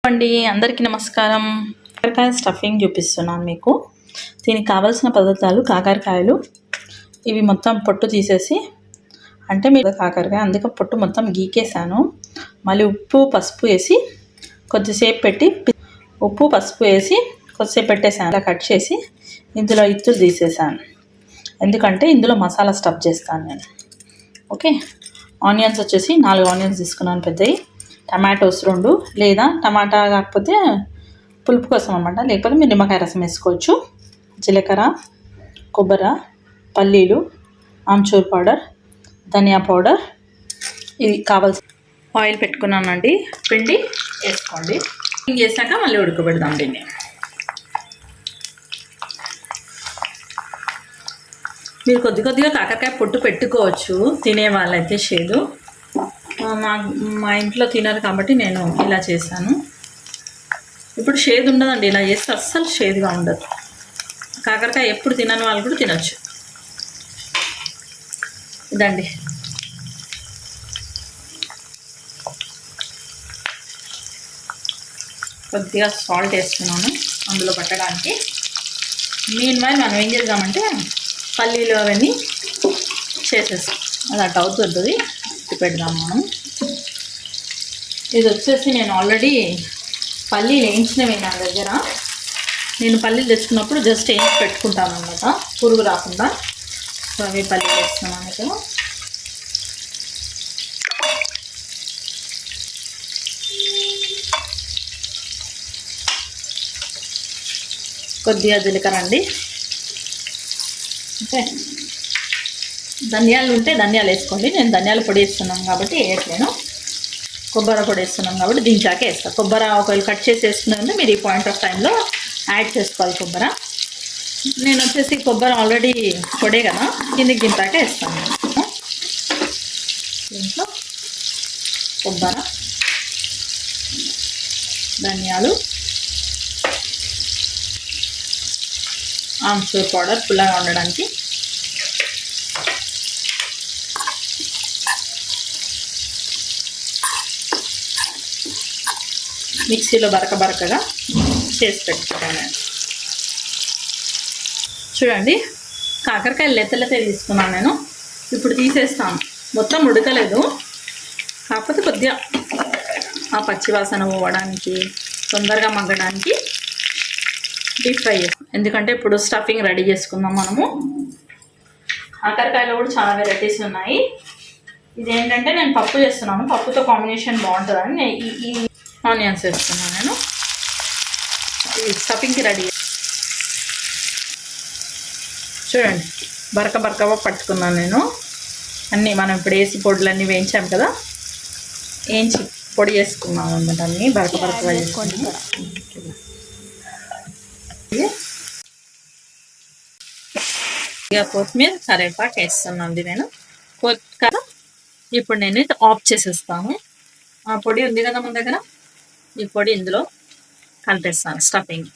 అండి అందరికీ నమస్కారం. కాకరకాయ స్టఫింగ్ చూపిస్తున్నాను మీకు. దీనికి కావాల్సిన పదార్థాలు కాకరకాయలు, ఇవి మొత్తం పొట్టు తీసేసి, అంటే మీరు కాకరకాయ అందుకే పొట్టు మొత్తం గీకేసాను. మళ్ళీ ఉప్పు పసుపు వేసి కొద్దిసేపు పెట్టి, ఉప్పు పసుపు వేసి కొద్దిసేపు పెట్టేసాను. అలా కట్ చేసి ఇందులో ఇత్తులు తీసేసాను, ఎందుకంటే ఇందులో మసాలా స్టఫ్ చేస్తాను నేను. ఓకే, ఆనియన్స్ వచ్చేసి 4 ఆనియన్స్ తీసుకున్నాను పెద్దవి. టమాటోస్ 2, లేదా టమాటా కాకపోతే పులుపు కోసం అన్నమాట, లేకపోతే మీరు నిమ్మకాయ రసం వేసుకోవచ్చు. జీలకర్ర, కొబ్బరి, పల్లీలు, ఆమ్చూర్ పౌడర్, ధనియా పౌడర్, ఇది కావాల్సి ఆయిల్ పెట్టుకున్నానండి. పిండి వేసుకోండి. వేసాక మళ్ళీ ఉడకబెడదాం దీన్ని. మీరు కొద్దిగా కాకరకాయ పొట్టు పెట్టుకోవచ్చు తినే వాళ్ళైతే. షేదు మా ఇంట్లో తినరు కాబట్టి నేను ఇలా చేశాను. ఇప్పుడు షేదు ఉండదండి, ఇలా చేస్తే అస్సలు షేదుగా ఉండదు. కాకరకాయ ఎప్పుడు తినని వాళ్ళు కూడా తినచ్చు. ఇదండి, కొద్దిగా సాల్ట్ వేస్తున్నాను అందులో పట్టడానికి. మీన్వైల్ మనం ఏం చేద్దామంటే పల్లీలు అవన్నీ చేసేస్తాం, అది అటు అవుతుంది. పెడదాం మనం. ఇది వచ్చేసి నేను ఆల్రెడీ పల్లీలు వేయించినవి నా దగ్గర. నేను పల్లీలు తెచ్చుకున్నప్పుడు జస్ట్ వేయించి పెట్టుకుంటాను అన్నమాట, పురుగు రాకుండా. సో అవి పల్లీలు వేస్తున్నాను ఇక్కడ. కొద్దిగా జీలకర్ర అండి. ఓకే, ధనియాలు ఉంటే ధనియాలు వేసుకోండి. నేను ధనియాల పొడి వేస్తున్నాను కాబట్టి వేయట్లేను. కొబ్బరి పొడి వేస్తున్నాం కాబట్టి దించాకే వేస్తాను. కొబ్బరి ఒకవేళ కట్ చేసి వేసుకున్నారంటే మీరు ఈ పాయింట్ ఆఫ్ టైంలో యాడ్ చేసుకోవాలి కొబ్బరి. నేను వచ్చేసి కొబ్బరి ఆల్రెడీ పొడే కదా, కిందికి దింపాకే వేస్తాను. దీంట్లో కొబ్బరి, ధనియాలు, ఆమ్చూర్ పౌడర్ పుల్లగా ఉండడానికి, మిక్సీలో బరకగా చేసి పెట్టుకుంటాను. చూడండి, కాకరకాయలు లెత్తలతే తీసుకున్నాను నేను. ఇప్పుడు తీసేస్తాను. మొత్తం ఉడకలేదు, కాకపోతే కొద్దిగా ఆ పచ్చివాసన పోవడానికి, తొందరగా మగ్గడానికి డీప్ ఫ్రై చేస్తాం. ఎందుకంటే ఇప్పుడు స్టఫింగ్ రెడీ చేసుకుందాం మనము. కాకరకాయలో కూడా చాలా వెరైటీస్ ఉన్నాయి. ఇదేంటంటే నేను పప్పు చేస్తున్నాను, పప్పుతో కాంబినేషన్ బాగుంటుందని నేను ఈ ఆనియన్స్ వేస్తున్నాను. నేను ఈ స్టఫింగ్కి రెడీ. చూడండి, బరకగా పట్టుకున్నాను నేను అన్నీ. మనం ఇప్పుడు వేసి పొడులన్నీ వేయించాం కదా, వేయించి పొడి చేసుకున్నాను అన్నమాట. అన్నీ బరకగా చేసుకోండి. ఇక కొత్తిమీర, కరివేపాకు వేస్తున్నాను నేను. ఇప్పుడు నేను ఇది ఆఫ్ చేసేస్తాను. ఆ పొడి ఉంది కదా మన దగ్గర, ఈ పొడి ఇందులో కలిపేస్తాను స్టఫింగ్.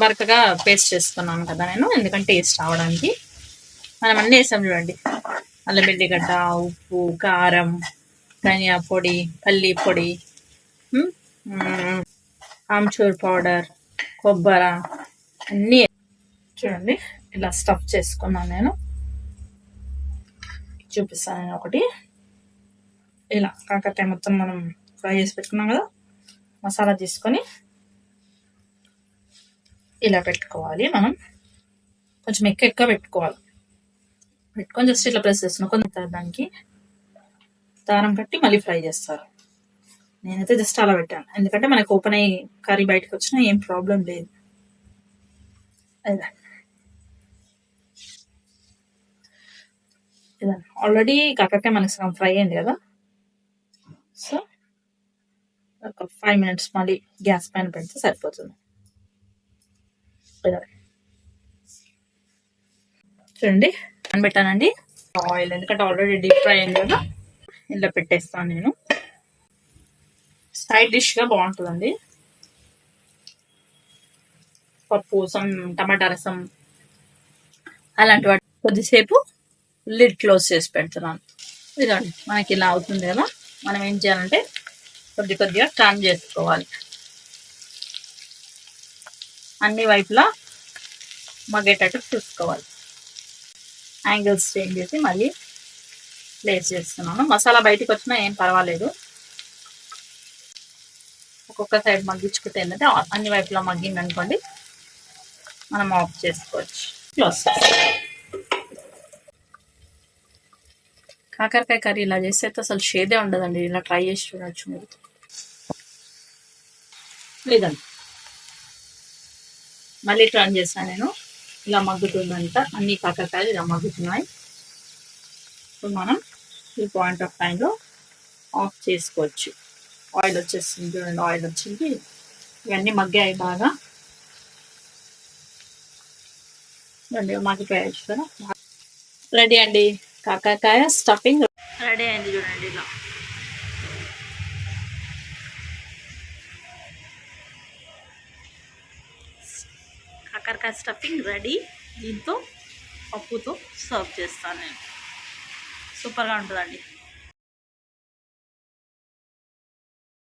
బరకగా పేస్ట్ చేస్తున్నాను కదా నేను, ఎందుకంటే టేస్ట్ రావడానికి. మనం అన్నీ వేసాం చూడండి, అల్లం వెల్లిగడ్డ, ఉప్పు, కారం, ధనియా పొడి, పల్లి పొడి, ఆమ్చూర్ పౌడర్, కొబ్బరి అన్నీ చూడండి. ఇలా స్టఫ్ చేసుకున్నాను నేను. చూపిస్తాను నేను ఒకటి. ఇలా కాకరకాయ మొత్తం మనం ఫ్రై చేసి పెట్టుకున్నాం కదా, మసాలా తీసుకొని ఇలా పెట్టుకోవాలి. మనం కొంచెం ఎక్కువ పెట్టుకోవాలి. పెట్టుకొని జస్ట్ ఇట్లా ప్రెస్ చేస్తున్నాం. కొంచెం దానికి దారం కట్టి మళ్ళీ ఫ్రై చేస్తారు. నేనైతే జస్ట్ అలా పెట్టాను, ఎందుకంటే మనకు ఓపెన్ అయ్యి కర్రీ బయటకు వచ్చినా ఏం ప్రాబ్లం లేదు. ఇదండి, ఆల్రెడీ కాకరకాయ మనకి సగం ఫ్రై అయింది కదా. సో ఒక 5 minutes మళ్ళీ గ్యాస్ పైన పెడితే సరిపోతుంది. చూడండి, పెట్టానండి ఆయిల్, ఎందుకంటే ఆల్రెడీ డీప్ ఫ్రై అయింది కదా. ఇలా పెట్టేస్తాను నేను. సైడ్ డిష్గా బాగుంటుందండి. పప్పు, టమాటా రసం అలాంటి వాటి కొద్దిసేపు లిడ్ క్లోజ్ చేసి పెడుతున్నాను. ఇదండి మనకి ఇలా అవుతుంది కదా. మనం ఏం చేయాలంటే కొద్దిగా టర్న్ చేసుకోవాలి, అన్ని వైపులా మగ్గేటట్టు చూసుకోవాలి. యాంగిల్స్ చేంజ్ చేసి మళ్ళీ ప్లేస్ చేస్తున్నాను. మసాలా బయటికి వచ్చినా ఏం పర్వాలేదు, ఒక్కొక్క సైడ్ మగ్గించుకుంటే ఏంటంటే అన్ని వైపులా మగ్గింది అనుకోండి, మనం ఆఫ్ చేసుకోవచ్చు. క్లోజ్. కాకరకాయ కర్రీ ఇలా చేస్తే అసలు షేదే ఉండదండి. ఇలా ట్రై చేసి చూడవచ్చు మీరు. లేదండి మళ్ళీ టర్న్ చేస్తాను నేను. ఇలా మగ్గుతుందంట, అన్ని కాకరకాయలు ఇలా మగ్గుతున్నాయి. ఇప్పుడు మనం ఈ పాయింట్ ఆఫ్ టైంలో ఆఫ్ చేసుకోవచ్చు. ఆయిల్ వచ్చేస్తుంది చూడండి, ఆయిల్ వచ్చింది. ఇవన్నీ మగ్గాయి బాగా, మగ్గిపోయాయి చూసారా. రెడీ అండి, కాకరకాయ స్టఫింగ్ రెడీ అయింది చూడండి. ఇలా కాకరకాయ స్టఫింగ్ రెడీ. దీంతో పప్పుతో సర్వ్ చేస్తాను నేను. సూపర్గా ఉంటుందండి.